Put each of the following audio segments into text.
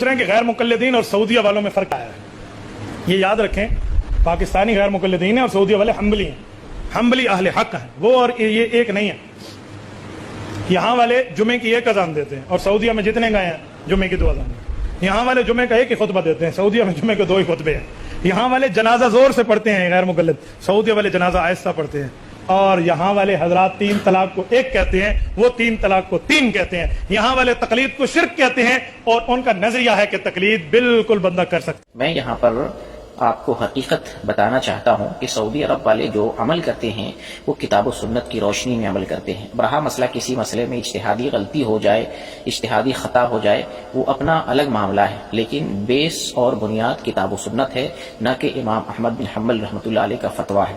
رہے ہیں کہ غیر مقلدین اور سعودیہ والوں میں فرق آیا ہے. یہ یاد رکھیں، پاکستانی غیر مقلدین ہیں اور سعودیہ والے حنبلی ہیں. حنبلی اہل حق ہیں وہ، اور یہ ایک نہیں ہے. یہاں والے جمعے کی ایک اذان دیتے ہیں اور سعودیہ میں جتنے گئے ہیں جمعے کی 2 اذان. یہاں والے جمعے کا ایک ہی خطبہ دیتے ہیں، سعودیہ میں جمعے کے 2 ہی خطبے ہیں. یہاں والے جنازہ زور سے پڑھتے ہیں غیر مقلد، سعودیہ والے جنازہ آہستہ پڑھتے ہیں. اور یہاں والے حضرات 3 طلاق کو 1 کہتے ہیں، وہ 3 طلاق کو 3 کہتے ہیں. یہاں والے تقلید کو شرک کہتے ہیں اور ان کا نظریہ ہے کہ تقلید بالکل بندہ کر سکتا. میں یہاں پر آپ کو حقیقت بتانا چاہتا ہوں کہ سعودی عرب والے جو عمل کرتے ہیں وہ کتاب و سنت کی روشنی میں عمل کرتے ہیں. برہا مسئلہ کسی مسئلے میں اجتہادی غلطی ہو جائے، اجتہادی خطا ہو جائے، وہ اپنا الگ معاملہ ہے، لیکن بیس اور بنیاد کتاب و سنت ہے، نہ کہ امام احمد بن حنبل رحمۃ اللہ علیہ کا فتویٰ ہے.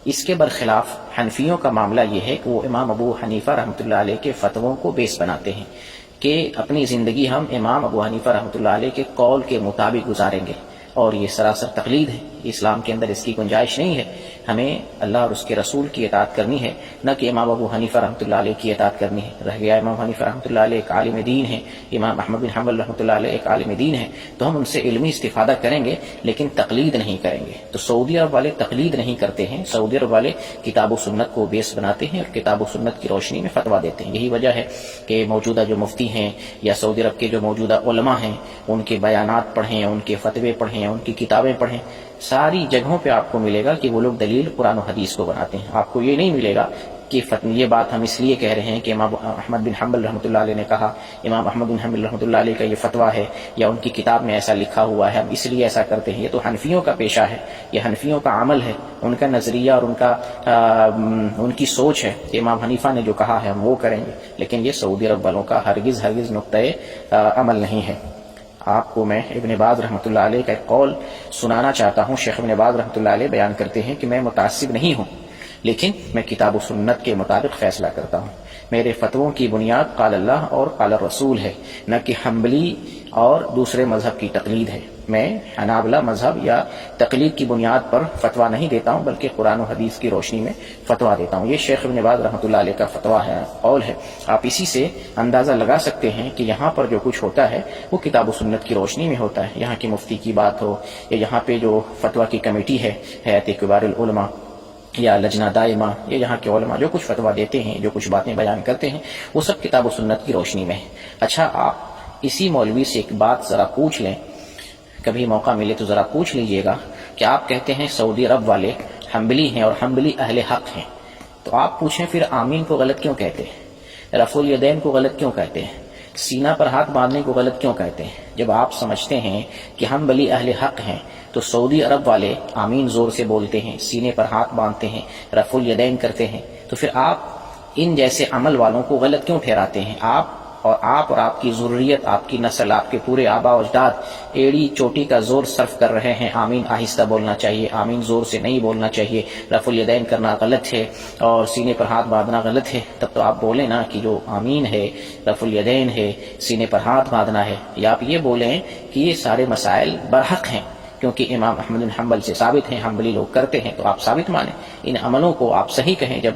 اس کے برخلاف حنفیوں کا معاملہ یہ ہے کہ وہ امام ابو حنیفہ رحمۃ اللہ علیہ کے فتووں کو بیس بناتے ہیں کہ اپنی زندگی ہم امام ابو حنیفہ رحمۃ اللہ علیہ کے قول کے مطابق گزاریں گے. اور یہ سراسر تقلید ہے، اسلام کے اندر اس کی گنجائش نہیں ہے. ہمیں اللہ اور اس کے رسول کی اطاعت کرنی ہے، نہ کہ امام ابو حنیفہ رحمۃ اللہ علیہ کی اطاعت کرنی ہے. رہ گیا امام حنیفہ رحمۃ اللہ علیہ ایک عالم دین ہے، امام احمد بن حنبل رحمۃ اللہ علیہ ایک عالم دین ہے، تو ہم ان سے علمی استفادہ کریں گے لیکن تقلید نہیں کریں گے. تو سعودی عرب والے تقلید نہیں کرتے ہیں، سعودی عرب والے کتاب و سنت کو بیس بناتے ہیں اور کتاب و سنت کی روشنی میں فتویٰ دیتے ہیں. یہی وجہ ہے کہ موجودہ جو مفتی ہیں یا سعودی عرب کے جو موجودہ علماء ہیں، ان کے بیانات پڑھیں، ان کے فتوے پڑھیں، ان کی کتابیں پڑھیں، ساری جگہوں پہ آپ کو ملے گا کہ وہ لوگ دلیل قرآن و حدیث کو بناتے ہیں. آپ کو یہ نہیں ملے گا کہ یہ بات ہم اس لیے کہہ رہے ہیں کہ امام احمد بن حنبل رحمۃ اللہ علیہ نے کہا، امام احمد بن حنبل رحمۃ اللہ علیہ کا یہ فتویٰ ہے یا ان کی کتاب میں ایسا لکھا ہوا ہے ہم اس لیے ایسا کرتے ہیں. یہ تو حنفیوں کا پیشہ ہے، یہ حنفیوں کا عمل ہے، ان کا نظریہ اور ان کی سوچ ہے کہ امام حنیفہ نے جو کہا ہے ہم وہ کریں گے. لیکن یہ سعودی عرب والوں کا ہرگز نقطۂ عمل نہیں ہے. آپ کو میں ابن باز رحمۃ اللہ علیہ کا ایک قول سنانا چاہتا ہوں. شیخ ابن باز رحمۃ اللہ علیہ بیان کرتے ہیں کہ میں متعصب نہیں ہوں، لیکن میں کتاب و سنت کے مطابق فیصلہ کرتا ہوں. میرے فتووں کی بنیاد قال اللہ اور قال الرسول ہے، نہ کہ حنبلی اور دوسرے مذہب کی تقلید ہے. میں حنابلہ مذہب یا تقلید کی بنیاد پر فتویٰ نہیں دیتا ہوں، بلکہ قرآن و حدیث کی روشنی میں فتویٰ دیتا ہوں. یہ شیخ ابن باز رحمۃ اللہ علیہ کا فتویٰ ہے، قول ہے. آپ اسی سے اندازہ لگا سکتے ہیں کہ یہاں پر جو کچھ ہوتا ہے وہ کتاب و سنت کی روشنی میں ہوتا ہے. یہاں کے مفتی کی بات ہو یا یہاں پہ جو فتویٰ کی کمیٹی ہے، ہیئت کبار العلماء یا لجنہ دائمہ، یا یہاں کے علماء جو کچھ فتویٰ دیتے ہیں، جو کچھ باتیں بیان کرتے ہیں، وہ سب کتاب و سنت کی روشنی میں ہے. اچھا، آپ اسی مولوی سے ایک بات ذرا پوچھ لیں، کبھی موقع ملے تو ذرا پوچھ لیجئے گا کہ آپ کہتے ہیں سعودی عرب والے حنبلی ہیں اور حنبلی اہل حق ہیں، تو آپ پوچھیں پھر آمین کو غلط کیوں کہتے ہیں، رفع الیدین کو غلط کیوں کہتے ہیں، سینہ پر ہاتھ باندھنے کو غلط کیوں کہتے ہیں؟ جب آپ سمجھتے ہیں کہ حنبلی اہل حق ہیں تو سعودی عرب والے آمین زور سے بولتے ہیں، سینے پر ہاتھ باندھتے ہیں، رفع الیدین کرتے ہیں، تو پھر آپ ان جیسے عمل والوں کو غلط کیوں ٹھہراتے ہیں؟ آپ اور آپ کی ضروریت، آپ کی نسل، آپ کے پورے آبا و اجداد ایڑی چوٹی کا زور صرف کر رہے ہیں. آمین آہستہ بولنا چاہیے، آمین زور سے نہیں بولنا چاہیے، رفع الیدین کرنا غلط ہے اور سینے پر ہاتھ باندھنا غلط ہے. تب تو آپ بولیں نا کہ جو آمین ہے، رفع الیدین ہے، سینے پر ہاتھ باندھنا ہے، یا آپ یہ بولیں کہ یہ سارے مسائل برحق ہیں کیونکہ امام احمد بن حنبل سے ثابت ہیں، حنبلی لوگ کرتے ہیں، تو آپ ثابت مانیں. ان عملوں کو آپ صحیح کہیں. جب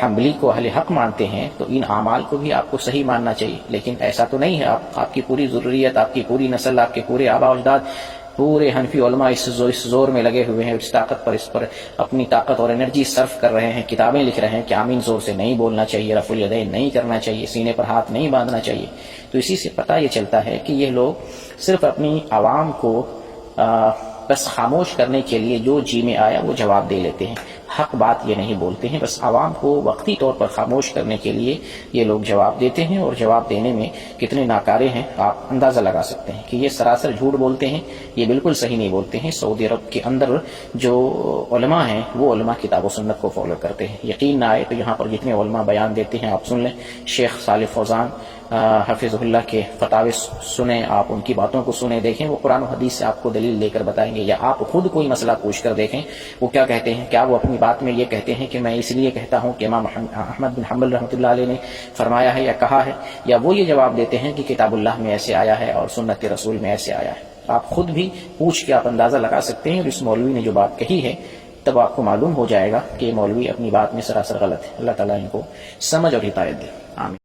حنبلی کو اہل حق مانتے ہیں تو ان اعمال کو بھی آپ کو صحیح ماننا چاہیے. لیکن ایسا تو نہیں ہے. آپ کی پوری ضروریت، آپ کی پوری نسل، آپ کے پورے آبا و اجداد، پورے حنفی علماء اس زور میں لگے ہوئے ہیں، اس پر اپنی طاقت اور انرجی صرف کر رہے ہیں، کتابیں لکھ رہے ہیں کہ آمین زور سے نہیں بولنا چاہیے، رفع الیدین نہیں کرنا چاہیے، سینے پر ہاتھ نہیں باندھنا چاہیے. تو اسی سے پتہ یہ چلتا ہے کہ یہ لوگ صرف اپنی عوام کو بس خاموش کرنے کے لیے جو جی میں آیا وہ جواب دے لیتے ہیں. حق بات یہ نہیں بولتے ہیں، بس عوام کو وقتی طور پر خاموش کرنے کے لیے یہ لوگ جواب دیتے ہیں. اور جواب دینے میں کتنے ناکارے ہیں آپ اندازہ لگا سکتے ہیں کہ یہ سراسر جھوٹ بولتے ہیں، یہ بالکل صحیح نہیں بولتے ہیں. سعودی عرب کے اندر جو علماء ہیں وہ علماء کتاب و سنت کو فالو کرتے ہیں. یقین نہ آئے تو یہاں پر جتنے علماء بیان دیتے ہیں آپ سن لیں. شیخ صالح فوزان حفظہ اللہ کے فتاوی سنیں، آپ ان کی باتوں کو سنیں، دیکھیں وہ قرآن و حدیث سے آپ کو دلیل دے کر بتائیں گے. یا آپ خود کوئی مسئلہ پوچھ کر دیکھیں وہ کیا کہتے ہیں. کیا وہ اپنی بات میں یہ کہتے ہیں کہ میں اس لیے کہتا ہوں کہ امام احمد بن حنبل رحمۃ اللہ علیہ نے فرمایا ہے یا کہا ہے، یا وہ یہ جواب دیتے ہیں کہ کتاب اللہ میں ایسے آیا ہے اور سنت رسول میں ایسے آیا ہے. آپ خود بھی پوچھ کے آپ اندازہ لگا سکتے ہیں. اور اس مولوی نے جو بات کہی ہے تب آپ کو معلوم ہو جائے گا کہ مولوی اپنی بات میں سراسر غلط ہے. اللہ تعالیٰ ان کو سمجھ اور ہدایت دے. آمین.